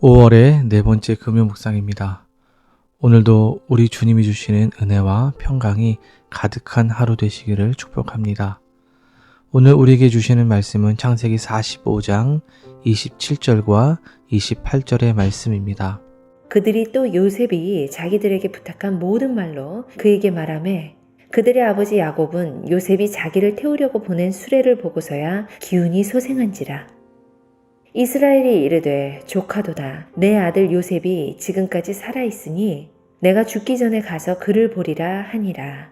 5월의 네 번째 금요 묵상입니다. 오늘도 우리 주님이 주시는 은혜와 평강이 가득한 하루 되시기를 축복합니다. 오늘 우리에게 주시는 말씀은 창세기 45장 27절과 28절의 말씀입니다. 그들이 또 요셉이 자기들에게 부탁한 모든 말로 그에게 말하매 그들의 아버지 야곱은 요셉이 자기를 태우려고 보낸 수레를 보고서야 기운이 소생한지라. 이스라엘이 이르되 조카도다 내 아들 요셉이 지금까지 살아있으니 내가 죽기 전에 가서 그를 보리라 하니라.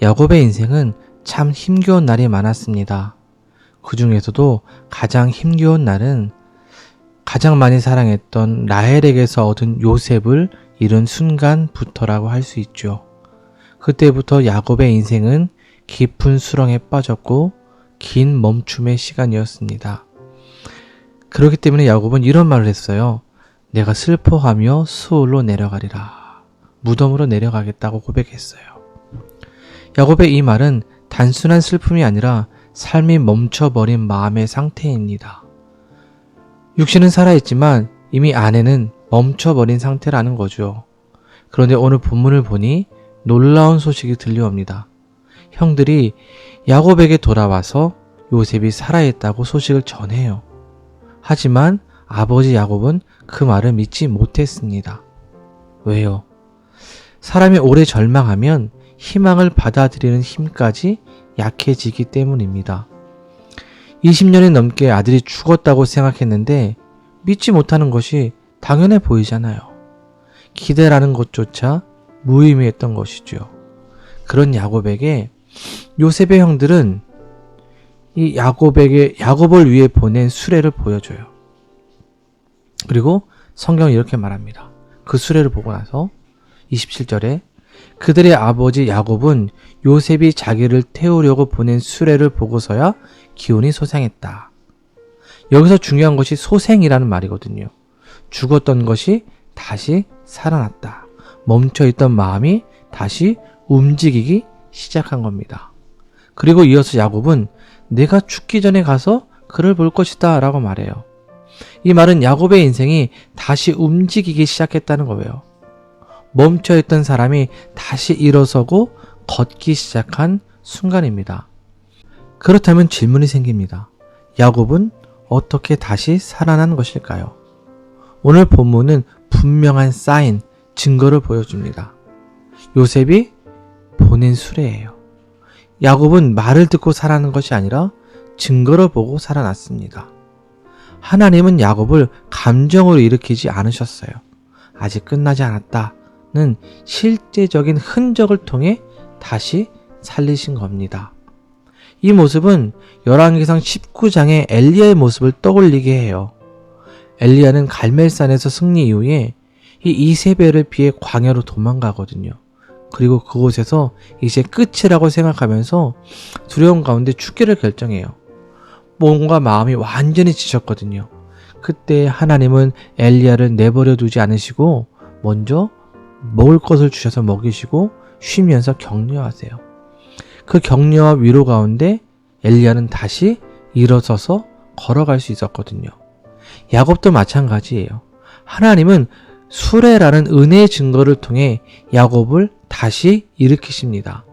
야곱의 인생은 참 힘겨운 날이 많았습니다. 그 중에서도 가장 힘겨운 날은 가장 많이 사랑했던 라헬에게서 얻은 요셉을 잃은 순간부터라고 할 수 있죠. 그때부터 야곱의 인생은 깊은 수렁에 빠졌고 긴 멈춤의 시간이었습니다. 그렇기 때문에 야곱은 이런 말을 했어요. 내가 슬퍼하며 수울로 내려가리라. 무덤으로 내려가겠다고 고백했어요. 야곱의 이 말은 단순한 슬픔이 아니라 삶이 멈춰버린 마음의 상태입니다. 육신은 살아있지만 이미 안에는 멈춰버린 상태라는 거죠. 그런데 오늘 본문을 보니 놀라운 소식이 들려옵니다. 형들이 야곱에게 돌아와서 요셉이 살아있다고 소식을 전해요. 하지만 아버지 야곱은 그 말을 믿지 못했습니다. 왜요? 사람이 오래 절망하면 희망을 받아들이는 힘까지 약해지기 때문입니다. 20년이 넘게 아들이 죽었다고 생각했는데 믿지 못하는 것이 당연해 보이잖아요. 기대라는 것조차 무의미했던 것이죠. 그런 야곱에게 요셉의 형들은 이 야곱을 위해 보낸 수레를 보여줘요. 그리고 성경이 이렇게 말합니다. 그 수레를 보고 나서 27절에 그들의 아버지 야곱은 요셉이 자기를 태우려고 보낸 수레를 보고서야 기운이 소생했다. 여기서 중요한 것이 소생이라는 말이거든요. 죽었던 것이 다시 살아났다. 멈춰있던 마음이 다시 움직이기 시작한 겁니다. 그리고 이어서 야곱은 내가 죽기 전에 가서 그를 볼 것이다 라고 말해요. 이 말은 야곱의 인생이 다시 움직이기 시작했다는 거예요. 멈춰있던 사람이 다시 일어서고 걷기 시작한 순간입니다. 그렇다면 질문이 생깁니다. 야곱은 어떻게 다시 살아난 것일까요? 오늘 본문은 분명한 사인, 증거를 보여줍니다. 요셉이 보낸 수레예요. 야곱은 말을 듣고 살아난 것이 아니라 증거를 보고 살아났습니다. 하나님은 야곱을 감정으로 일으키지 않으셨어요. 아직 끝나지 않았다는 실제적인 흔적을 통해 다시 살리신 겁니다. 이 모습은 열왕기상 19장의 엘리야의 모습을 떠올리게 해요. 엘리야는 갈멜산에서 승리 이후에 이 이세벨을 피해 광야로 도망가거든요. 그리고 그곳에서 이제 끝이라고 생각하면서 두려움 가운데 죽기를 결정해요. 몸과 마음이 완전히 지쳤거든요. 그때 하나님은 엘리야를 내버려 두지 않으시고 먼저 먹을 것을 주셔서 먹이시고 쉬면서 격려하세요. 그 격려와 위로 가운데 엘리야는 다시 일어서서 걸어갈 수 있었거든요. 야곱도 마찬가지예요. 하나님은 수레라는 은혜의 증거를 통해 야곱을 다시 일으키십니다.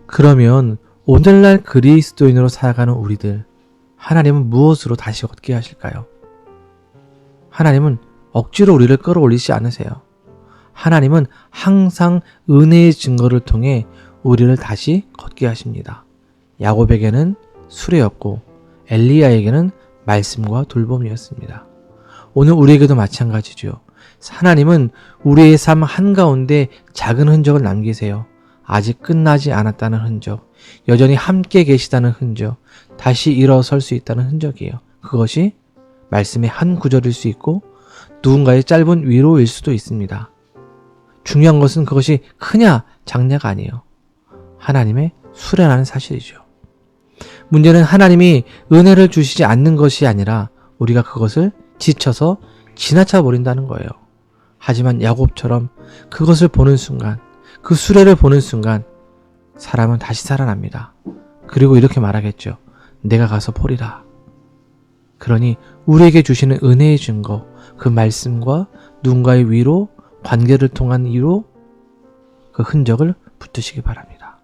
그러면 오늘날 그리스도인으로 살아가는 우리들, 하나님은 무엇으로 다시 걷게 하실까요? 하나님은 억지로 우리를 끌어올리지 않으세요. 하나님은 항상 은혜의 증거를 통해 우리를 다시 걷게 하십니다. 야곱에게는 수레였고 엘리야에게는 말씀과 돌봄이었습니다. 오늘 우리에게도 마찬가지죠. 하나님은 우리의 삶 한가운데 작은 흔적을 남기세요. 아직 끝나지 않았다는 흔적, 여전히 함께 계시다는 흔적, 다시 일어설 수 있다는 흔적이에요. 그것이 말씀의 한 구절일 수 있고 누군가의 짧은 위로일 수도 있습니다. 중요한 것은 그것이 크냐 작냐가 아니에요. 하나님의 수레라는 사실이죠. 문제는 하나님이 은혜를 주시지 않는 것이 아니라 우리가 그것을 지쳐서 지나쳐 버린다는 거예요. 하지만 야곱처럼 그것을 보는 순간, 그 수레를 보는 순간 사람은 다시 살아납니다. 그리고 이렇게 말하겠죠. 내가 가서 보리라. 그러니 우리에게 주시는 은혜의 증거, 그 말씀과 누군가의 위로, 관계를 통한 위로 그 흔적을 붙으시기 바랍니다.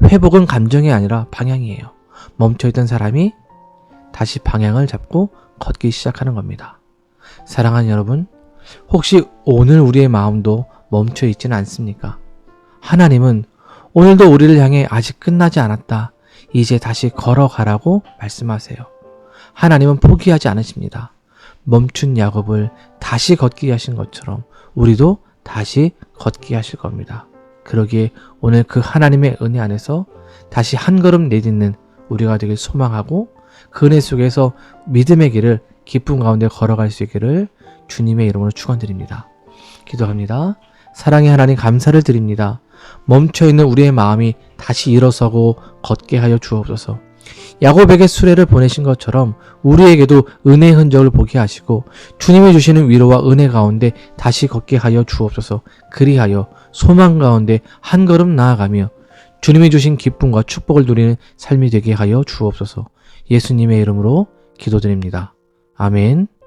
회복은 감정이 아니라 방향이에요. 멈춰있던 사람이 다시 방향을 잡고 걷기 시작하는 겁니다. 사랑하는 여러분, 혹시 오늘 우리의 마음도 멈춰있지는 않습니까? 하나님은 오늘도 우리를 향해 아직 끝나지 않았다. 이제 다시 걸어가라고 말씀하세요. 하나님은 포기하지 않으십니다. 멈춘 야곱을 다시 걷게 하신 것처럼 우리도 다시 걷게 하실 겁니다. 그러기에 오늘 그 하나님의 은혜 안에서 다시 한 걸음 내딛는 우리가 되길 소망하고 그 은혜 속에서 믿음의 길을 기쁨 가운데 걸어갈 수 있기를 주님의 이름으로 축원드립니다. 기도합니다. 사랑의 하나님 감사를 드립니다. 멈춰있는 우리의 마음이 다시 일어서고 걷게 하여 주옵소서. 야곱에게 수레를 보내신 것처럼 우리에게도 은혜의 흔적을 보게 하시고 주님이 주시는 위로와 은혜 가운데 다시 걷게 하여 주옵소서. 그리하여 소망 가운데 한 걸음 나아가며 주님이 주신 기쁨과 축복을 누리는 삶이 되게 하여 주옵소서. 예수님의 이름으로 기도드립니다. 아멘.